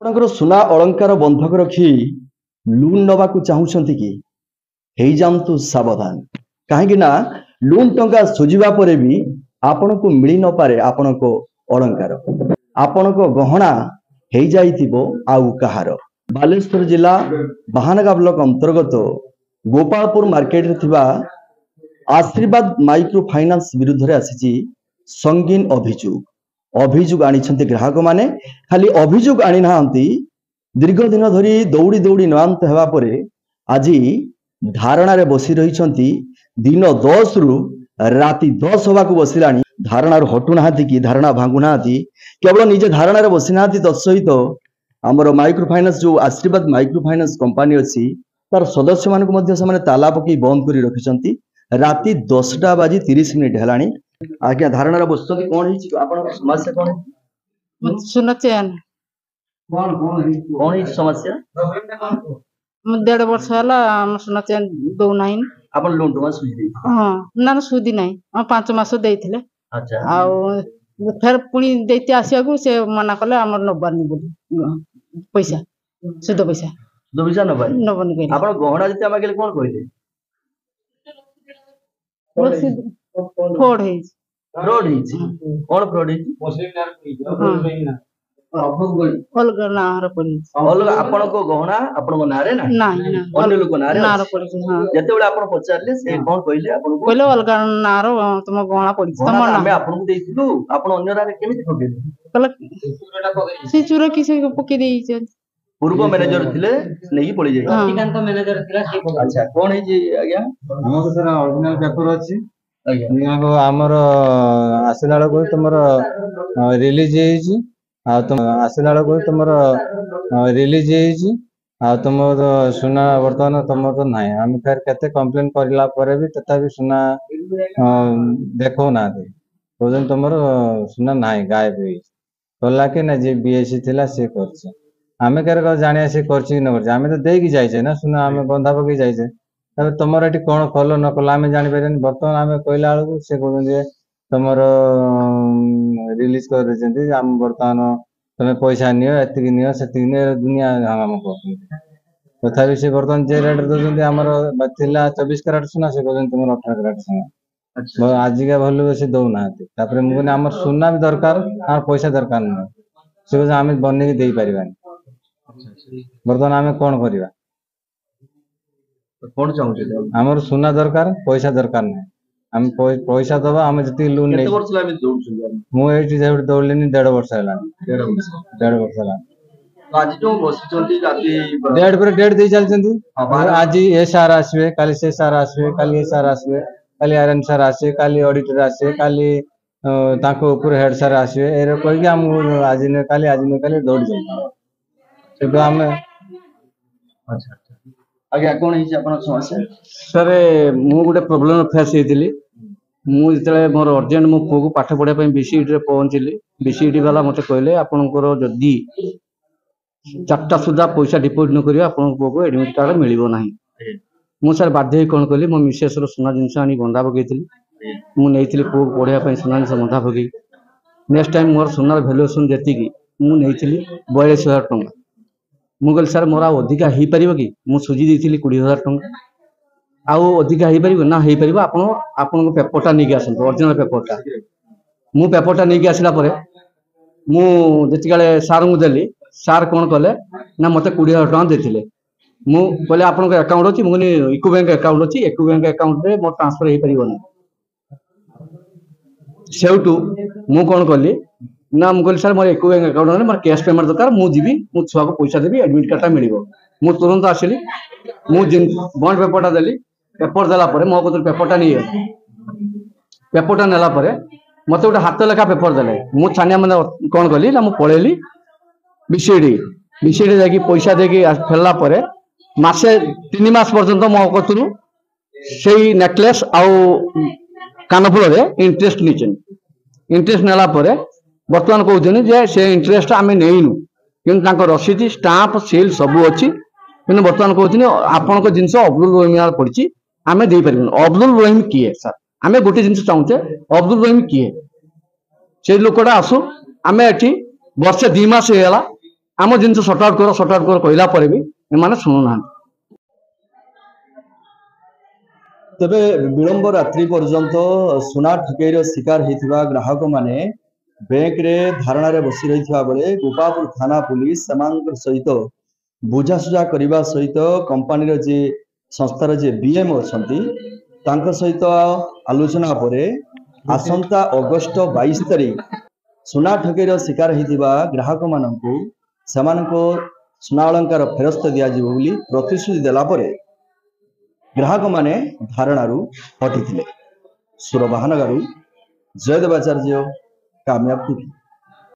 ଆପଣଙ୍କର ସୁନା ଅଳଙ୍କାର ବନ୍ଧକ ରଖି ଲୁନ୍ ନେବାକୁ ଚାହୁଁଛନ୍ତି କି? ହେଇଯାଆନ୍ତୁ ସାବଧାନ, କାହିଁକି ନା ଲୁନ୍ ଟଙ୍କା ସୁଝିବା ପରେ ବି ଆପଣଙ୍କୁ ମିଳି ନପାରେ ଆପଣଙ୍କ ଅଳଙ୍କାର, ଆପଣଙ୍କ ଗହଣା ହେଇଯାଇଥିବ ଆଉ କାହାର। ବାଲେଶ୍ୱର ଜିଲ୍ଲା ବାହାନଗା ବ୍ଲକ ଅନ୍ତର୍ଗତ ଗୋପାଳପୁର ମାର୍କେଟରେ ଥିବା ଆଶୀର୍ବାଦ ମାଇକ୍ରୋ ଫାଇନାନ୍ସ ବିରୁଦ୍ଧରେ ଆସିଛି ସଙ୍ଗୀନ ଅଭିଯୋଗ ଆଣିଛନ୍ତି ଗ୍ରାହକ ମାନେ। ଖାଲି ଅଭିଯୋଗ ଆଣି ନାହାନ୍ତି, ଦୀର୍ଘ ଦିନ ଧରି ଦୌଡ଼ି ଦୌଡ଼ି ନୟାନ୍ତ ହେବା ପରେ ଆଜି ଧାରଣାରେ ବସି ରହିଛନ୍ତି। ଦିନ 10 ରୁ ରାତି 10 ହେବାକୁ ବସିଲାଣି, ଧାରଣାରୁ ହଟୁ ନାହାନ୍ତି କି ଧାରଣା ଭାଙ୍ଗୁ ନାହାନ୍ତି। କେବଳ ନିଜେ ଧାରଣାରେ ବସି ନାହାନ୍ତି, ତତ୍ସହିତ ଆମର ମାଇକ୍ରୋ ଫାଇନାନ୍ସ ଯୋଉ ଆଶୀର୍ବାଦ ମାଇକ୍ରୋ ଫାଇନାନ୍ସ କମ୍ପାନୀ ଅଛି ତାର ସଦସ୍ୟମାନଙ୍କୁ ମଧ୍ୟ ସେମାନେ ତାଲା ପକେଇ ବନ୍ଦ କରି ରଖିଛନ୍ତି। ରାତି 10:30 ହେଲାଣି। ଆଜ୍ଞା ଧାରଣାରେ ବସୁଛନ୍ତି, କଣ ହେଇଛି ଆପଣଙ୍କ ସମସ୍ୟା? କଣ ସୁନା ଚେନ୍ କଣ ହେଇଛି ସମସ୍ୟା? 1.5 ବର୍ଷ ହେଲା ଆମ ସୁନା ଚେନ୍ ଦଉନାହିଁ। ଆପଣ ଲୋନ୍ ଟଙ୍କା ସୁଝି? ହଁ ନା ସୁଧି ନାହିଁ, 5 ମାସ ଦେଇଥିଲେ। ଆଚ୍ଛା, ଆଉ ଫେର ପୁଣି ଦେଇତେ ଆସିବାକୁ ସେ ମନା କଲେ ଆମର ନବାନି ବୋଲି ପଇସା, ସୁଧ ପଇସା ନବନି କହିଲେ। ଆପଣ ଗହଣା ଯେତେ ମାଗିଲେ କଣ କହିଲେ? ଫ୍ରଡ ହେଇଛି। ଫ୍ରଡ ହେଇଛି? କଣ ଫ୍ରଡ ହେଇଛି? ଅଲଗା ନାଁରେ ପଡିଛି। ଅଲଗା ଆପଣଙ୍କ ଗହଣା ଆପଣଙ୍କ ନାଁରେ ନାହିଁ, ଅନ୍ୟ ଲୋକ ନାଁରେ ପଡିଛି। ଯେତେବେଳେ ଆପଣ ପଚାରିଲେ ସେ କଣ କହିଲେ? ଆପଣଙ୍କୁ କହିଲେ ଅଲଗା ନାଁର ତମ ଗହଣା ପଡିଛି, ତମ ଆମେ ଆପଣଙ୍କୁ ଦେଇଥିଲୁ, ଆପଣ ଅନ୍ୟ ନାଁରେ କେମିତି ପକେଇଲେ? ସେ ଚୋର କିଛି ପକେଇ ଦେଇଛନ୍ତି। ପୂର୍ବ ମ୍ୟାନେଜର ଥିଲେ, ନେଇକି ପଳେଇ ଯାଇଛନ୍ତି। ଆଚ୍ଛା, କଣ ହେଇଛି ଆଜ୍ଞା? ଆମର ସାରା ଅରିଜିନାଲ ପେପର ଅଛି। ଆଜ୍ଞା ଆମର ଆସିଲା ବେଳକୁ ତମର ରିଲିଜ ହେଇଛି, ଆଉ ଆସିଲା ବେଳକୁ ତମର ରିଲିଜ ହେଇଛି, ଆଉ ତମର ସୁନା ବର୍ତ୍ତମାନ ତମର ତ ନାହିଁ। ଆମେ ଫେର କେତେ କମ୍ପ୍ଲେନ କରିଲା ପରେ ବି ତଥାପି ସୁନା ଦେଖଉନାହାନ୍ତି, କହୁଛନ୍ତି ତମର ସୁନା ନାହିଁ, ଗାୟବ ହେଇଛି। କଲା କି ନା ଯିଏ ବିଏସି ଥିଲା ସିଏ କରିଛି। ଆମେ କେବେ ଜାଣିବା ସିଏ କରିଛି କି ନ କରିଛି? ଆମେ ତ ଦେଇକି ଯାଇଛେ ନା ସୁନା, ଆମେ ବନ୍ଧା ପକେଇ ଯାଇଛେ। ତାପରେ ତମର ଏଠି କଣ କଲ ନ କଲ ଆମେ ଜାଣିପାରିବାନି। ବର୍ତ୍ତମାନ ଆମେ କହିଲା ବେଳକୁ ସେ କହୁଛନ୍ତି ଯେ ତମର ରିଲିଜ କରିଦେଇଛନ୍ତି, ଆମ ବର୍ତ୍ତମାନ ତମେ ପଇସା ନିଅ, ଏତିକି ନିଅ, ସେତିକି ନିଅ, ଦୁନିଆ ହାଙ୍ଗାମା କରୁଛନ୍ତି। ତଥାପି ସେ ବର୍ତ୍ତମାନ ଯେ ରେଟ୍ ଦଉଛନ୍ତି, ଆମର ଥିଲା 24 କ୍ୟାରେଟ ସୁନା, ସେ କହୁଛନ୍ତି ତମର 18 କ୍ୟାରେଟ ସୁନା। ଆଜିକା ଭ୍ୟାଲୁ ବେଶୀ ଦଉନାହାନ୍ତି। ତାପରେ ମୁଁ କହିଲି ଆମର ସୁନା ବି ଦରକାର, ଆମର ପଇସା ଦରକାର ନାହିଁ। ସେ କହୁଛନ୍ତି ଆମେ ବନେଇକି ଦେଇପାରିବାନି। ବର୍ତ୍ତମାନ ଆମେ କଣ କରିବା? କଣ ଚାହୁଁଛନ୍ତି? ଆମର ସୁନା ଦରକାର, ପଇସା ଦରକାର ନାହିଁ। ଆମେ ପଇସା ଦବା, ଆମେ ଯେତିକି ଲୋନ୍ ନେଇ ମୁଁ ଏଇଠି ଯୋଉଠି ଦୌଡ଼ିଲିନି 1.5 ବର୍ଷ ହେଲାଣି। 1.5 ବର୍ଷ ହେଲାଣି। ଆଜି ଯୋଉ ବସିଛନ୍ତି ଡେଟ୍ ପରେ ଡେଟ୍ ଦେଇ ଚାଲିଛନ୍ତି। ଆଜି ଏ ସାର୍ ଆସିବେ, କାଲି ସେ ସାର୍ ଆସିବେ, କାଲି ଏ ସାର୍ ଆସିବେ, କାଲି ଆର୍ଏନ୍ ସାର୍ ଆସିବେ, କାଲି ଅଡିଟର ଆସିବେ, କାଲି ତାଙ୍କ ଉପରେ ହେଡ୍ ସାର୍ ଆସିବେ। ଏରା କହିକି ଆମକୁ ଆଜି ନୁହେଁ କାଲି, ଆଜି ନୁହେଁ କାଲି ଦୌଡୁଛନ୍ତି। କିନ୍ତୁ ଆମେ ଆଜ୍ଞା କଣ ହେଇଛି ଆପଣଙ୍କ ସମସ୍ୟା? ସାର୍ ମୁଁ ଗୋଟେ ପ୍ରୋବ୍ଲେମ ଫେସ୍ ହେଇଥିଲି। ମୁଁ ଯେତେବେଳେ ମୋର ଅର୍ଜେଣ୍ଟ ମୋ ପୁଅକୁ ପାଠ ପଢିବା ପାଇଁ ବିସିଇଡିରେ ପହଞ୍ଚିଲି, ବିସିଇଡି ବାଲା ମୋତେ କହିଲେ ଆପଣଙ୍କର ଯଦି 4ଟା ସୁଦ୍ଧା ପଇସା ଡିପୋଜିଟ୍ ନ କରିବେ ଆପଣଙ୍କ ପୁଅକୁ ଏଡମିଟ୍ କାର୍ଡ ମିଳିବ ନାହିଁ। ମୁଁ ସାର୍ ବାଧ୍ୟ ହେଇ କଣ କଲି, ମୋ ମିସେସର ସୁନା ଜିନିଷ ଆଣି ବନ୍ଧା ପକେଇଥିଲି। ମୁଁ ନେଇଥିଲି ପୁଅକୁ ପଢିବା ପାଇଁ ସୁନା ଜିନିଷ ବନ୍ଧା ପକେଇ। ନେକ୍ସଟ ଟାଇମ୍ ମୋର ସୁନାର ଭ୍ୟାଲୁଏସନ୍ ଯେତିକି ମୁଁ ନେଇଥିଲି 42,000 ଟଙ୍କା। ମୁଁ କହିଲି ସାର୍ ମୋର ଆଉ ଅଧିକା ହେଇପାରିବ କି? ମୁଁ ସୁଝି ଦେଇଥିଲି 20,000 ଟଙ୍କା, ଆଉ ଅଧିକା ହେଇପାରିବ ନା? ହେଇପାରିବ, ଆପଣଙ୍କ ପେପରଟା ନେଇକି ଆସନ୍ତୁ, ଅରିଜିନାଲ ପେପରଟା। ମୁଁ ପେପରଟା ନେଇକି ଆସିଲା ପରେ ମୁଁ ଯେତିକି ସାର୍ଙ୍କୁ ଦେଲି, ସାର୍ କଣ କଲେ ନା ମୋତେ 20,000 ଟଙ୍କା ଦେଇଥିଲେ। ମୁଁ କହିଲି ଆପଣଙ୍କ ଆକାଉଣ୍ଟ ଅଛି? ମୁଁ କହିଲି ୟୁକୋ ବ୍ୟାଙ୍କ ଆକାଉଣ୍ଟ ଅଛି, ୟୁକୋ ବ୍ୟାଙ୍କ ଆକାଉଣ୍ଟରେ ମୋର ଟ୍ରାନ୍ସଫର ହେଇପାରିବନି। ସେଇଠୁ ମୁଁ କଣ କଲି ନା, ମୁଁ କହିଲି ସାର୍ ମୋର ୟୁକୋ ବ୍ୟାଙ୍କ ଆକାଉଣ୍ଟ ନାହିଁ, ମୋର କ୍ୟାସ୍ ପେମେଣ୍ଟ ଦରକାର, ମୁଁ ଯିବି, ମୁଁ ଛୁଆକୁ ପଇସା ଦେବି, ଆଡମିଟ୍ କାର୍ଡଟା ମିଳିବ। ମୁଁ ତୁରନ୍ତ ଆସିଲି, ମୁଁ ବଣ୍ଡ ପେପରଟା ଦେଲି। ପେପର ଦେଲା ପରେ ମୋ କତିରୁ ପେପରଟା ନେଇଗଲି। ପେପରଟା ନେଲା ପରେ ମୋତେ ଗୋଟେ ହାତ ଲେଖା ପେପର ଦେଲେ। ମୁଁ ଛାନିଆ ମାନେ କଣ କଲି ନା, ମୁଁ ପଳେଇଲି ବିସିଇଡି ଯାଇକି ପଇସା ଦେଇକି ଫେରିଲା ପରେ 3 ମାସ ପର୍ଯ୍ୟନ୍ତ ମୋ କତିରୁ ସେଇ ନେକଲେସ୍ ଆଉ କାନଫୁଲରେ ଇଣ୍ଟରେଷ୍ଟ ନେଇଛନ୍ତି। ଇଣ୍ଟରେଷ୍ଟ ନେଲା ପରେ ବର୍ତ୍ତମାନ କହୁଛନ୍ତି ଯେ ସେ ଇଣ୍ଟରେଷ୍ଟ ଆମେ ନେଇନୁ, କିନ୍ତୁ ତାଙ୍କ ରସିଦ, ଷ୍ଟାମ୍ପ, ସିଲ୍ ସବୁ ଅଛି। କିନ୍ତୁ ବର୍ତ୍ତମାନ କହୁଛନ୍ତି ଆପଣଙ୍କ ଜିନିଷ ଅବ୍ଦୁଲ ରହିମ ନାଁରେ ପଡିଛି, ଆମେ ଦେଇପାରିବୁନି। ଅବ୍ଦୁଲ ରହିମ କିଏ ସାର୍? ଆମେ ଗୋଟେ ଜିନିଷ ଚାହୁଁଛେ, ଅବ୍ଦୁଲ ରହିମ କିଏ? ସେ ଲୋକଟା ଆସୁ। ଆମେ ଏଠି ବର୍ଷେ 2 ମାସ ହେଇଗଲା आम जिन सर्ट आउट कर कहला पर भी एमाने शुणुना। तेबे विलंब रात्रि पर्यंत सुना ठकेईर शिकार होइथिबा ग्राहक माने बैंक रे धारणा रे बसी रहिथिबा बेले गोपापुर थाना पुलिस सेमानकर सहित बुझासुझा करने सहित कंपनी जे संस्थार जे बीएम अछंती तांको सहित आलोचना परे आसंता अगस्त 22 तारिख सुना ठकेईर शिकार होइथिबा ग्राहक माननकु सेमानको सुना अलंकार फेरस्त दिया जिवो बोली प्रतिश्रुति देला परे ग्राहक माने धारणारू हटिथिले। सुरबाहनगारू जयदेवाचार्य कामयाब टीवी।